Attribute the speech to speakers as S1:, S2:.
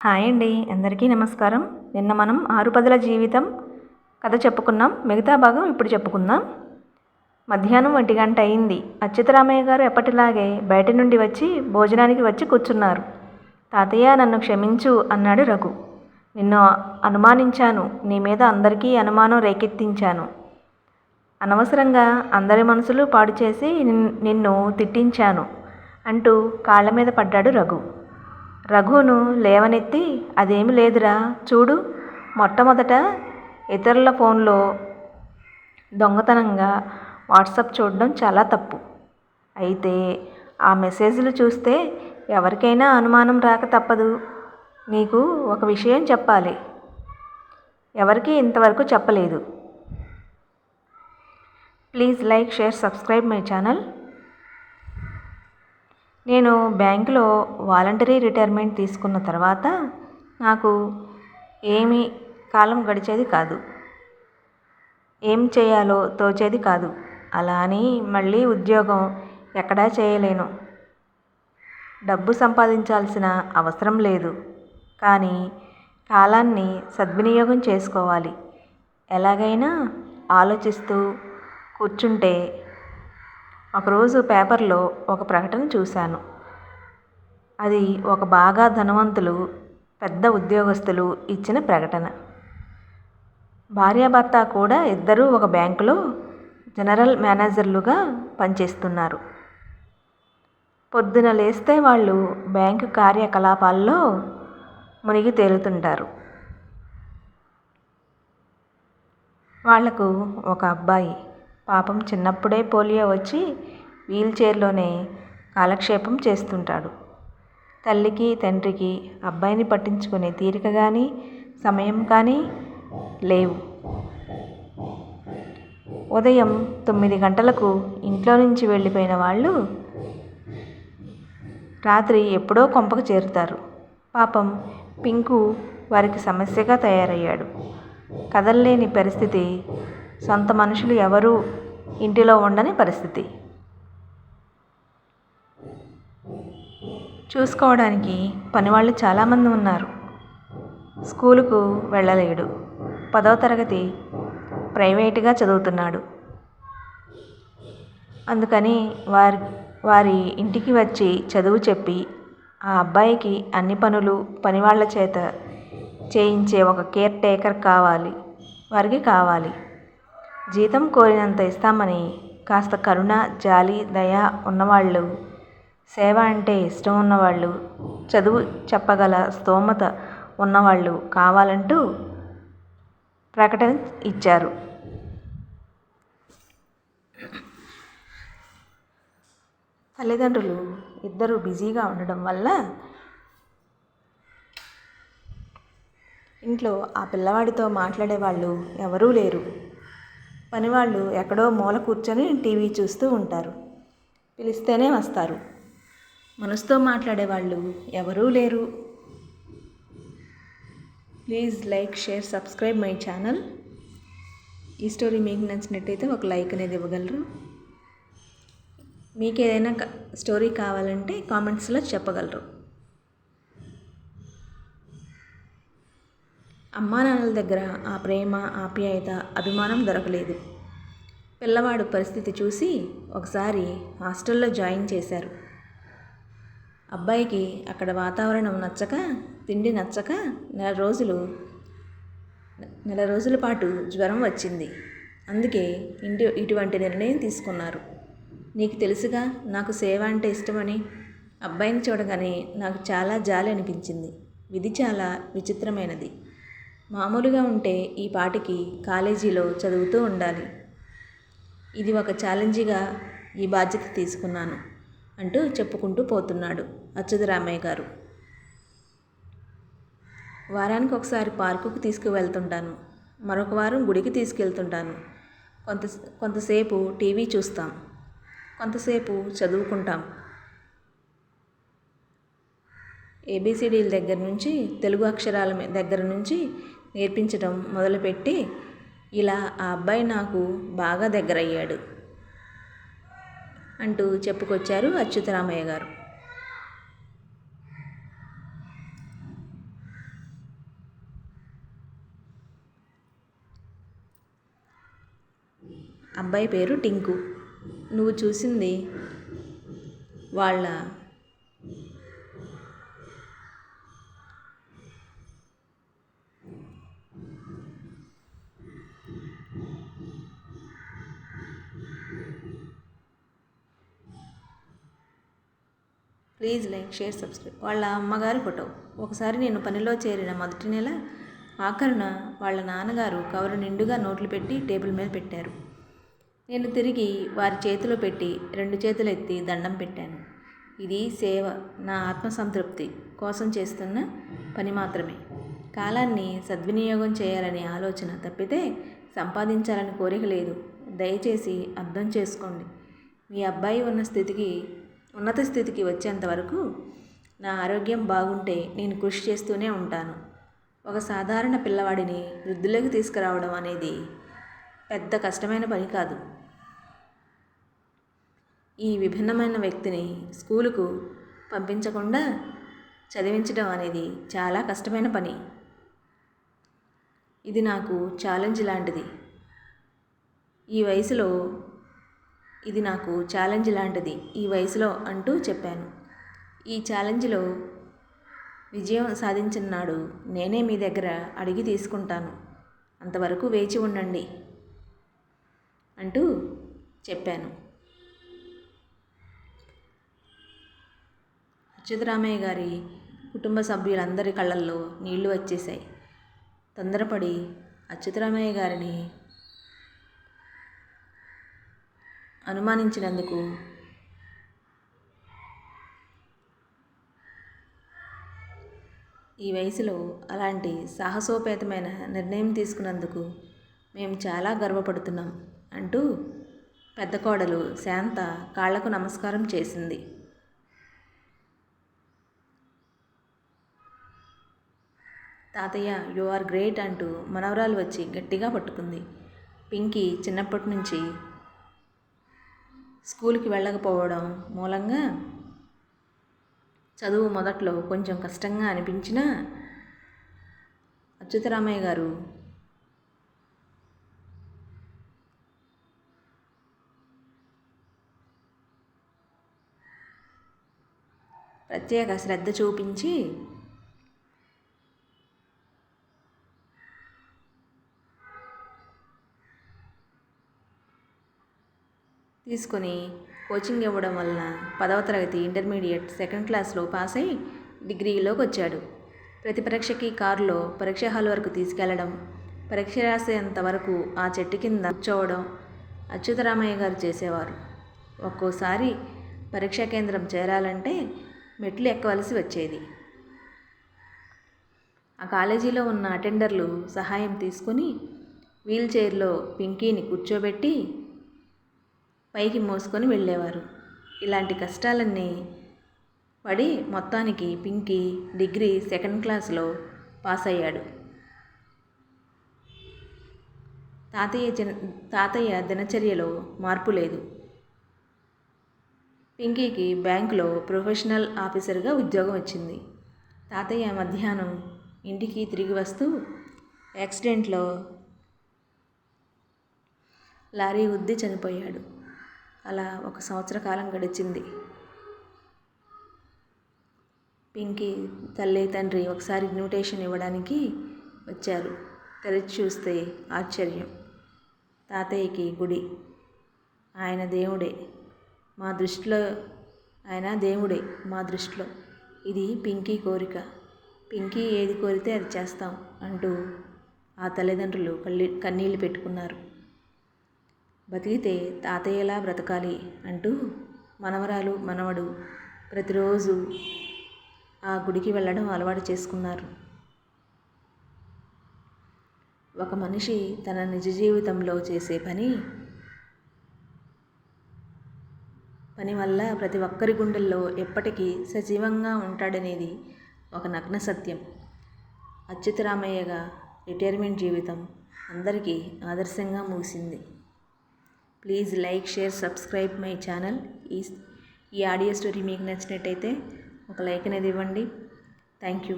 S1: Hi అండి, అందరికీ నమస్కారం. నిన్న మనం ఆరుపదుల జీవితం కథ చెప్పుకున్నాం. మిగతా భాగం ఇప్పుడు చెప్పుకుందాం. మధ్యాహ్నం 1 గంట అయింది. అచ్యుతరామయ్య గారు ఎప్పటిలాగే బయట నుండి వచ్చి భోజనానికి వచ్చి కూర్చున్నారు. తాతయ్య, నన్ను క్షమించు అన్నాడు రఘు. నిన్ను అనుమానించాను. నీ మీద అందరికీ అనుమానం రేకెత్తించాను. అనవసరంగా అందరి మనసులు పాడు చేసి నిన్ను తిట్టించాను అంటూ కాళ్ళ మీద పడ్డాడు రఘు. రఘును లేవనెత్తి, అదేమి లేదురా, చూడు, మొట్టమొదట ఇతరుల ఫోన్లో దొంగతనంగా వాట్సాప్ చూడడం చాలా తప్పు. అయితే ఆ మెసేజ్లు చూస్తే ఎవరికైనా అనుమానం రాక తప్పదు. నీకు ఒక విషయం చెప్పాలి. ఎవరికీ ఇంతవరకు చెప్పలేదు. Please like, share, subscribe my channel. నేను బ్యాంకులో వాలంటరీ రిటైర్మెంట్ తీసుకున్న తర్వాత నాకు ఏమీ కాలం గడిచేది కాదు. ఏం చేయాలో తోచేది కాదు. అలా అని మళ్ళీ ఉద్యోగం ఎక్కడా చేయలేను. డబ్బు సంపాదించాల్సిన అవసరం లేదు. కానీ కాలాన్ని సద్వినియోగం చేసుకోవాలి. ఎలాగైనా ఆలోచిస్తూ కూర్చుంటే ఒకరోజు పేపర్లో ఒక ప్రకటన చూశాను. అది ఒక బాగా ధనవంతులు, పెద్ద ఉద్యోగస్తులు ఇచ్చిన ప్రకటన. భార్యాభర్త కూడా ఇద్దరూ ఒక బ్యాంకులో జనరల్ మేనేజర్లుగా పనిచేస్తున్నారు. పొద్దున లేస్తే వాళ్ళు బ్యాంకు కార్యకలాపాల్లో మునిగి తేలుతుంటారు. వాళ్లకు ఒక అబ్బాయి. పాపం చిన్నప్పుడే పోలియో వచ్చి వీల్ చైర్లోనే కాలక్షేపం చేస్తుంటాడు. తల్లికి తండ్రికి అబ్బాయిని పట్టించుకునే తీరిక కానీ సమయం కానీ లేవు. ఉదయం 9 గంటలకు ఇంట్లో నుంచి వెళ్ళిపోయిన వాళ్ళు రాత్రి ఎప్పుడో కొంపకు చేరుతారు. పాపం పింకు వారికి సమస్యగా తయారయ్యాడు. కదల్లేని పరిస్థితి. సొంత మనుషులు ఎవరూ ఇంటిలో ఉండని పరిస్థితి. చూసుకోవడానికి పనివాళ్ళు చాలామంది ఉన్నారు. స్కూలుకు వెళ్ళలేడు. 10వ తరగతి ప్రైవేటుగా చదువుతున్నాడు. అందుకని వారి ఇంటికి వచ్చి చదువు చెప్పి ఆ అబ్బాయికి అన్ని పనులు పనివాళ్ల చేత చేయించే ఒక కేర్ టేకర్ వారికి కావాలి. జీతం కోరినంత ఇస్తామని కాస్త కరుణ, జాలి, దయ ఉన్నవాళ్ళు, సేవ అంటే ఇష్టం ఉన్నవాళ్ళు, చదువు చెప్పగల స్తోమత ఉన్నవాళ్ళు కావాలంటూ ప్రకటన ఇచ్చారు. తల్లిదండ్రులు ఇద్దరూ బిజీగా ఉండడం వల్ల ఇంట్లో ఆ పిల్లవాడితో మాట్లాడేవాళ్ళు ఎవరూ లేరు. పనివాళ్ళు ఎక్కడో మూల కూర్చొని టీవీ చూస్తూ ఉంటారు. పిలిస్తేనే వస్తారు. మనసుతో మాట్లాడేవాళ్ళు ఎవరూ లేరు. Please like, share, subscribe my channel. ఈ స్టోరీ మీకు నచ్చినట్టయితే ఒక లైక్ అనేది ఇవ్వగలరు. మీకు ఏదైనా స్టోరీ కావాలంటే కామెంట్స్లో చెప్పగలరు. అమ్మా నాన్నల దగ్గర ఆ ప్రేమ, ఆప్యాయత, అభిమానం దొరకలేదు. పిల్లవాడు పరిస్థితి చూసి ఒకసారి హాస్టల్లో జాయిన్ చేశారు. అబ్బాయికి అక్కడ వాతావరణం నచ్చక, తిండి నచ్చక నెల రోజుల పాటు జ్వరం వచ్చింది. అందుకే ఇటువంటి నిర్ణయం తీసుకున్నారు. నీకు తెలుసుగా నాకు సేవ అంటే ఇష్టమని. అబ్బాయిని చూడగానే నాకు చాలా జాలి అనిపించింది. విధి చాలా విచిత్రమైనది. మామూలుగా ఉంటే ఈ పాటికి కాలేజీలో చదువుతూ ఉండాలి. ఇది ఒక ఛాలెంజ్గా ఈ బాధ్యత తీసుకున్నాను అంటూ చెప్పుకుంటూ పోతున్నాడు అచ్యుతరామయ్య గారు. వారానికి ఒకసారి పార్కుకు తీసుకువెళ్తుంటాను. మరొక వారం గుడికి తీసుకెళ్తుంటాను. కొంతసేపు టీవీ చూస్తాం. కొంతసేపు చదువుకుంటాం. ABCDల దగ్గర నుంచి తెలుగు అక్షరాల దగ్గర నుంచి నేర్పించడం మొదలుపెట్టి ఇలా ఆ అబ్బాయి నాకు బాగా దగ్గరయ్యాడు అంటూ చెప్పుకొచ్చారు అచ్యుతరామయ్య గారు. అబ్బాయి పేరు టింకు. నువ్వు చూసింది వాళ్ళ ప్లీజ్ లైక్, షేర్, సబ్స్క్రైబ్. వాళ్ళ అమ్మగారి ఫోటో. ఒకసారి నేను పనిలో చేరిన మొదటి నెల ఆఖరున వాళ్ళ నాన్నగారు కవరు నిండుగా నోట్లు పెట్టి టేబుల్ మీద పెట్టారు. నేను తిరిగి వారి చేతిలో పెట్టి 2 చేతులు ఎత్తి దండం పెట్టాను. ఇది సేవ, నా ఆత్మసంతృప్తి కోసం చేస్తున్న పని మాత్రమే. కాలాన్ని సద్వినియోగం చేయాలనే ఆలోచన తప్పితే సంపాదించాలని కోరిక లేదు. దయచేసి అర్థం చేసుకోండి. మీ అబ్బాయి ఉన్నత స్థితికి వచ్చేంత వరకు నా ఆరోగ్యం బాగుంటే నేను కృషి చేస్తూనే ఉంటాను. ఒక సాధారణ పిల్లవాడిని వృద్ధిలోకి తీసుకురావడం అనేది పెద్ద కష్టమైన పని కాదు. ఈ విభిన్నమైన వ్యక్తిని స్కూలుకు పంపించకుండా చదివించడం అనేది చాలా కష్టమైన పని. ఇది నాకు ఛాలెంజ్ లాంటిది. ఈ వయసులో అంటూ చెప్పాను. ఈ ఛాలెంజ్లో విజయం సాధించిన నాడు నేనే మీ దగ్గర అడిగి తీసుకుంటాను. అంతవరకు వేచి ఉండండి అంటూ చెప్పాను. అచ్యుతరామయ్య గారి కుటుంబ సభ్యులందరి కళ్ళల్లో నీళ్లు వచ్చేశాయి. తొందరపడి అచ్యుతరామయ్య గారిని అనుమానించినందుకు ఈ వయసులో అలాంటి సాహసోపేతమైన నిర్ణయం తీసుకున్నందుకు మేము చాలా గర్వపడుతున్నాం అంటూ పెద్ద కోడలు శాంత కాళ్లకు నమస్కారం చేసింది. తాతయ్య, యు ఆర్ గ్రేట్ అంటూ మనవరాలు వచ్చి గట్టిగా పట్టుకుంది. పింకీ చిన్నప్పటి నుంచి స్కూల్కి వెళ్ళకపోవడం మూలంగా చదువు మొదట్లో కొంచెం కష్టంగా అనిపించినా అచ్యుతరామయ్య గారు ప్రత్యేక శ్రద్ధ చూపించి తీసుకొని కోచింగ్ ఇవ్వడం వలన 10వ తరగతి ఇంటర్మీడియట్ 2nd క్లాస్లో పాస్ అయి డిగ్రీలోకి వచ్చాడు. ప్రతి పరీక్షకి కారులో పరీక్ష హాల్ వరకు తీసుకెళ్లడం, పరీక్ష రాసేంత వరకు ఆ చెట్టు కింద కూర్చోవడం అచ్యుతరామయ్య గారు చేసేవారు. ఒక్కోసారి పరీక్షా కేంద్రం చేరాలంటే మెట్లు ఎక్కవలసి వచ్చేది. ఆ కాలేజీలో ఉన్న అటెండర్లు సహాయం తీసుకుని వీల్ చైర్లో పింకీని కూర్చోబెట్టి పైకి మోసుకొని వెళ్ళేవారు. ఇలాంటి కష్టాలన్నీ పడి మొత్తానికి పింకీ డిగ్రీ 2nd క్లాస్లో పాస్ అయ్యాడు. తాతయ్య దినచర్యలో మార్పు లేదు. పింకీకి బ్యాంకులో ప్రొఫెషనల్ ఆఫీసర్గా ఉద్యోగం వచ్చింది. తాతయ్య మధ్యాహ్నం ఇంటికి తిరిగి వస్తూ యాక్సిడెంట్లో లారీ గుద్ది చనిపోయాడు. అలా 1 సంవత్సర కాలం గడిచింది. పింకీ తల్లి తండ్రి ఒకసారి ఇన్విటేషన్ ఇవ్వడానికి వచ్చారు. తెరిచి చూస్తే ఆశ్చర్యం. తాతయ్యకి గుడి. ఆయన దేవుడే మా దృష్టిలో. ఇది పింకీ కోరిక. పింకీ ఏది కోరితే అది చేస్తాం అంటూ ఆ తల్లిదండ్రులు కన్నీళ్లు పెట్టుకున్నారు. బతికితే తాతయ్యలా బ్రతకాలి అంటూ మనవరాలు మనవడు ప్రతిరోజు ఆ గుడికి వెళ్ళడం అలవాటు చేసుకున్నారు. ఒక మనిషి తన నిజ జీవితంలో చేసే పని వల్ల ప్రతి ఒక్కరి గుండెల్లో ఎప్పటికీ సజీవంగా ఉంటాడనేది ఒక నగ్న సత్యం. అచ్యుతరామయ్యగా రిటైర్మెంట్ జీవితం అందరికీ ఆదర్శంగా ముగిసింది. Please like, share, subscribe my channel. ఈ ఆడియో స్టోరీ మీకు నచ్చినట్టయితే ఒక లైక్ అనేది ఇవ్వండి. Thank you.